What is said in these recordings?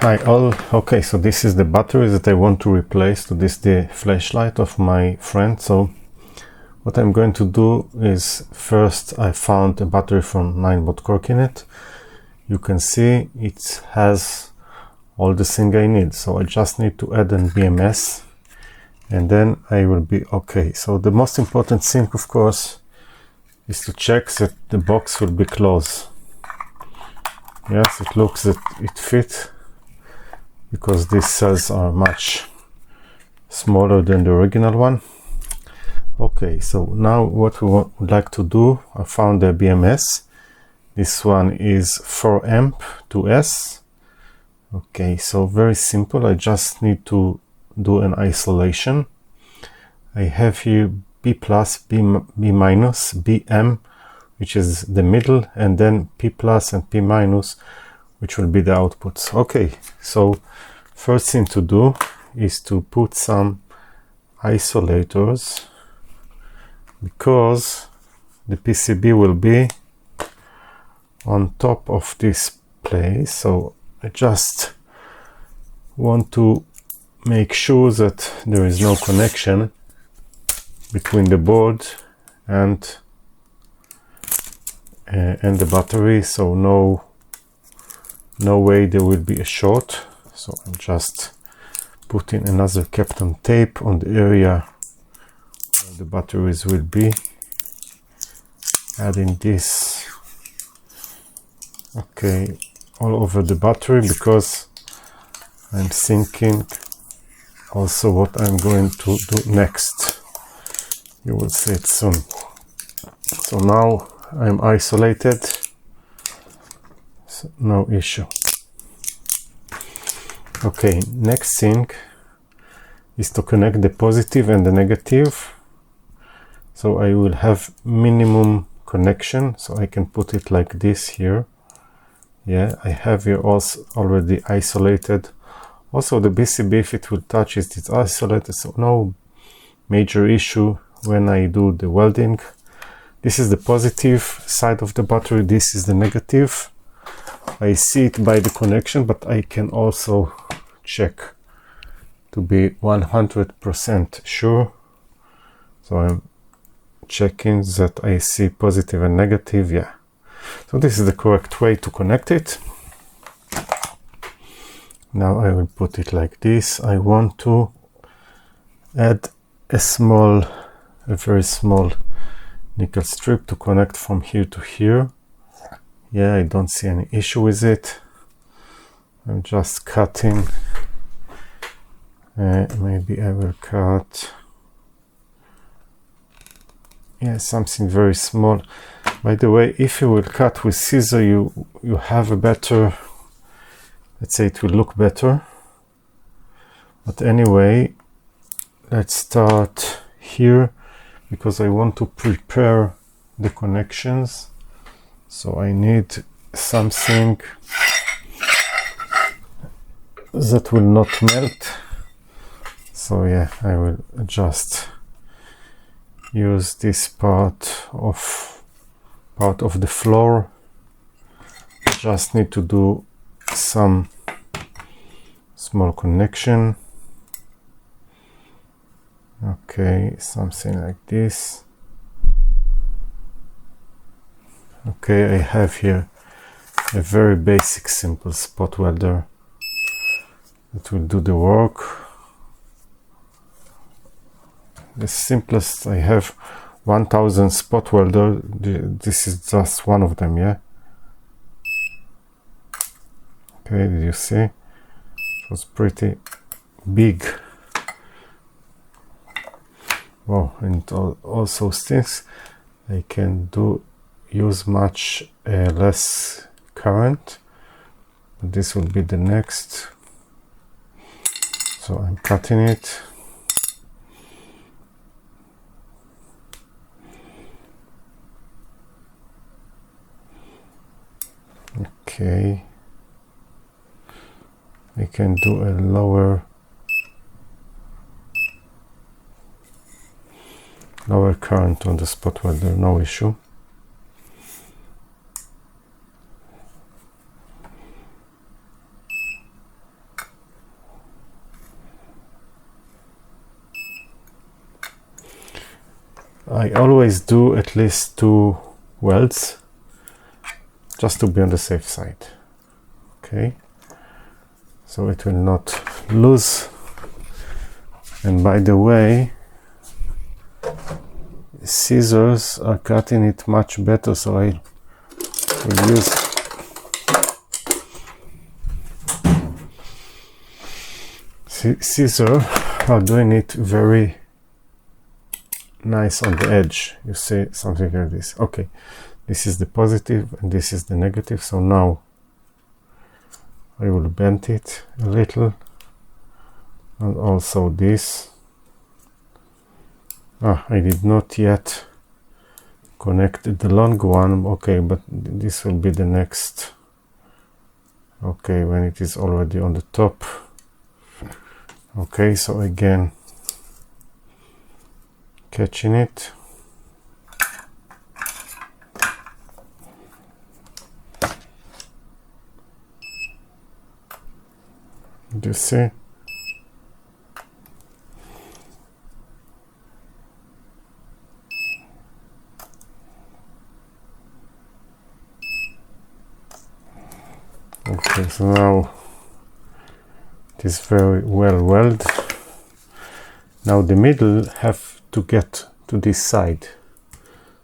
Hi all. Okay, so this is the battery that I want to replace to this the flashlight of my friend. So what I'm going to do is, first I found a battery from 9-volt Corkinet. You can see it has all the thing I need, so I just need to add an BMS and then I will be okay. So the most important thing, of course, is to check that the box will be closed. Yes, it looks that it fits, because these cells are much smaller than the original one. Okay, so now what we would like to do, I found the BMS. This one is 4 amp 2S. Okay, so very simple. I just need to do an isolation. I have here B plus, B minus, BM, which is the middle, and then P plus and P minus, which will be the outputs. Okay, so first thing to do is to put some isolators, because the PCB will be on top of this place. So I just want to make sure that there is no connection between the board and the battery, so no way there will be a short. So I'm just putting another Kapton tape on the area where the batteries will be, adding this, okay, all over the battery, because I'm thinking also what I'm going to do next. You will see it soon. So now I'm isolated, so no issue. Okay, next thing is to connect the positive and the negative. So I will have minimum connection, so I can put it like this here. Yeah, I have here also already isolated. Also the PCB, if it will touch it, it's isolated, so no major issue when I do the welding. This is the positive side of the battery, this is the negative. I see it by the connection, but I can also check to be 100% sure. So I'm checking that I see positive and negative. Yeah, so this is the correct way to connect it. Now I will put it like this. I want to add a very small nickel strip to connect from here to here. Yeah, I don't see any issue with it. I'm just cutting. Maybe I will cut, yeah, something very small. By the way, if you will cut with scissor, you have a better, let's say it will look better. But anyway, let's start here, because I want to prepare the connections. So I need something that will not melt. So yeah, I will just use this part of the floor. Just need to do some small connection. Okay, something like this. Okay, I have here a very basic simple spot welder that will do the work. The simplest, I have 1000 spot welder. This is just one of them, yeah. Okay, did you see? It was pretty big. Wow, and also things I can use much less current. But this will be the next. So I'm cutting it. Okay, I can do a lower current on the spot welder, no issue. I always do at least 2 welds just to be on the safe side. Okay, so it will not lose. And by the way, scissors are cutting it much better, so I will use scissors are doing it very nice on the edge. You see something like this. Okay, this is the positive and this is the negative. So now I will bend it a little, and also this. I did not yet connect the long one. Okay, but this will be the next. Okay, when it is already on the top. Okay, so again, catching it. Do you see? Okay, so now it is very well welded. Now the middle have to get to this side,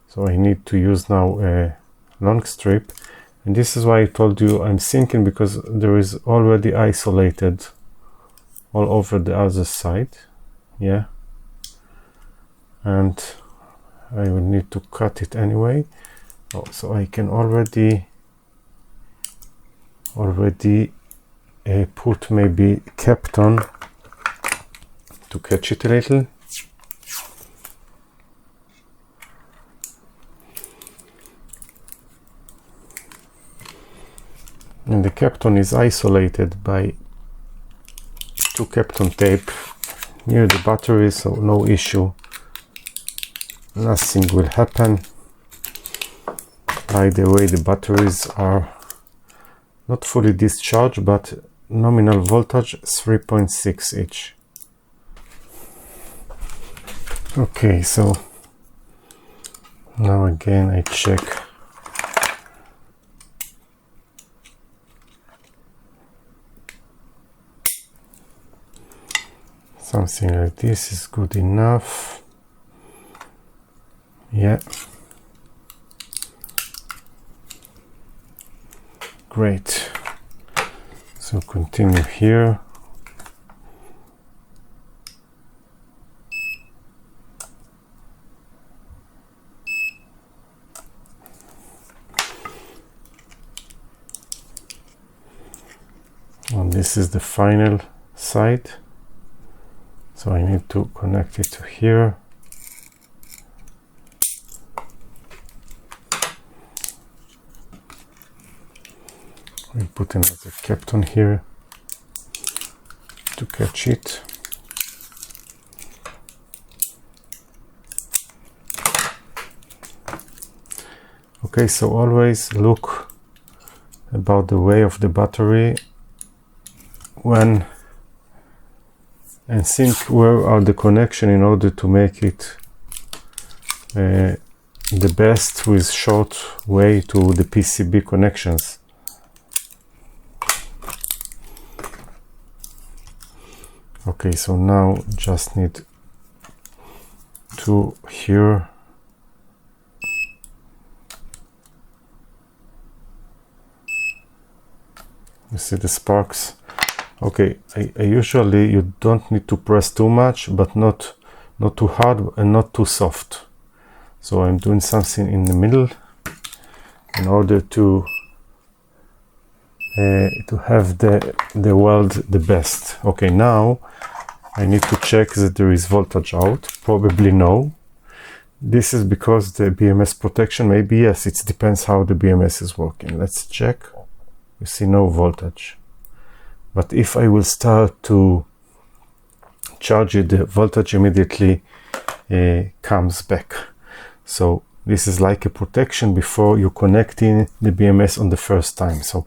so I need to use now a long strip, and this is why I told you I'm sinking, because there is already isolated all over the other side. Yeah, and I will need to cut it anyway. So I can already put maybe Captain to catch it a little. And the Captain is isolated by 2 Captain tape near the battery, so no issue, nothing will happen. By the way, the batteries are not fully discharged, but nominal voltage 3.6 each. Okay, so now again I check. Something like this is good enough. Yeah. Great. So continue here. And this is the final side. So I need to connect it to here. We'll put another Captain here to catch it. Okay, so always look about the way of the battery when, and think where are the connection in order to make it the best with short way to the PCB connections. Okay, so now just need to here. You see the sparks. Okay, I usually you don't need to press too much, but not too hard and not too soft. So I'm doing something in the middle in order to have the weld the best. Okay, now I need to check that there is voltage out. Probably no. This is because the BMS protection, maybe yes, it depends how the BMS is working. Let's check. You see no voltage. But if I will start to charge it, the voltage immediately comes back. So this is like a protection before you connecting the BMS on the first time. So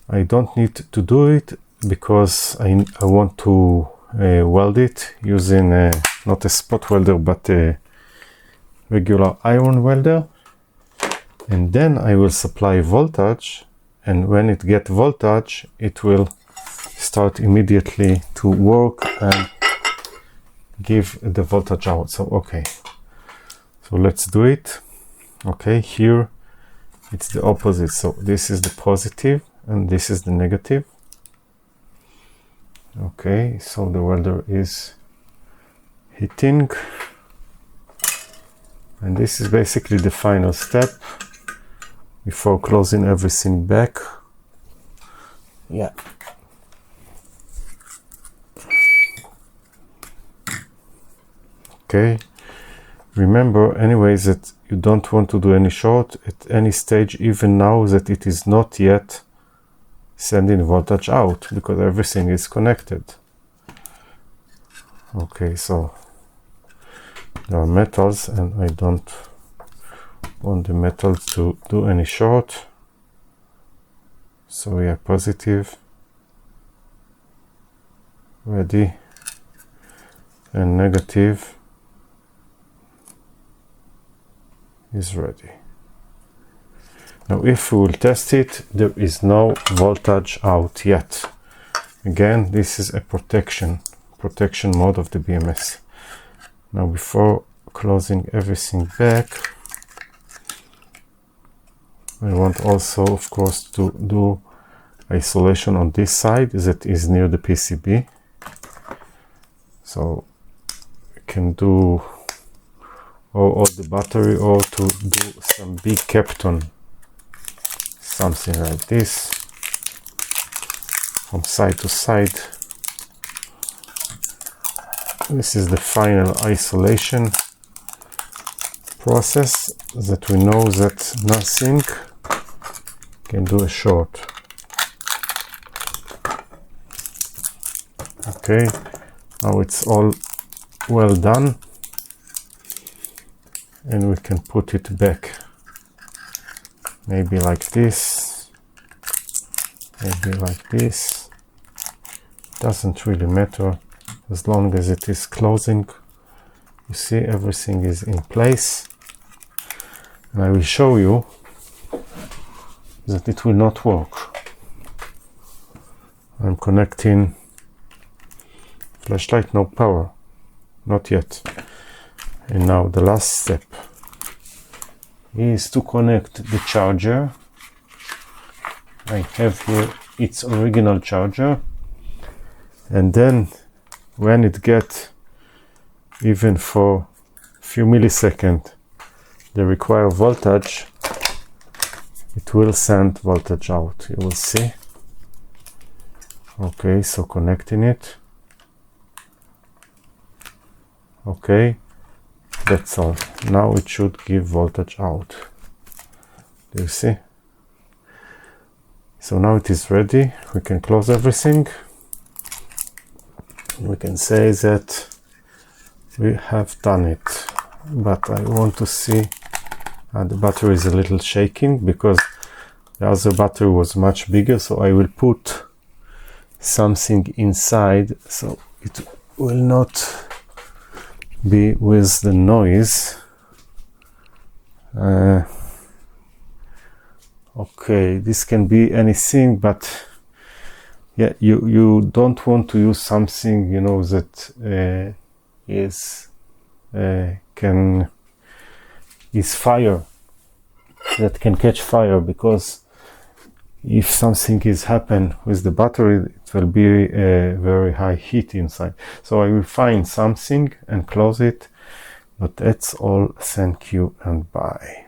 I don't need to do it because I want to weld it using not a spot welder but a regular iron welder, and then I will supply voltage, and when it gets voltage it will start immediately to work and give the voltage out. So okay, so let's do it. Okay, here it's the opposite, so this is the positive and this is the negative. Okay, so the welder is heating, and this is basically the final step before closing everything back. Yeah. Okay, remember anyways that you don't want to do any short at any stage, even now that it is not yet sending voltage out, because everything is connected. Okay, so there are metals and I don't want the metals to do any short. So we are positive, ready, and negative is ready. Now if we will test it, there is no voltage out yet. Again, this is a protection mode of the BMS. Now before closing everything back, I want also of course to do isolation on this side that is near the PCB. So we can do or the battery, or to do some big Kapton, something like this, from side to side. This is the final isolation process, that we know that nothing can do a short. Okay, now it's all well done, and we can put it back, maybe like this, maybe like this, doesn't really matter as long as it is closing. You see, everything is in place, and I will show you that it will not work. I'm connecting flashlight, no power, not yet. And now the last step is to connect the charger. I have here its original charger, and then when it gets even for a few milliseconds the required voltage, it will send voltage out, you will see. Okay, so connecting it. Okay, that's all. Now it should give voltage out. Do you see? So now it is ready. We can close everything. We can say that we have done it. But I want to see, the battery is a little shaking because the other battery was much bigger. So I will put something inside so it will not be with the noise. Okay, this can be anything, but yeah, you don't want to use something, you know, that is fire, that can catch fire, because if something is happen with the battery, it will be a very high heat inside. So I will find something and close it. But that's all. Thank you and bye.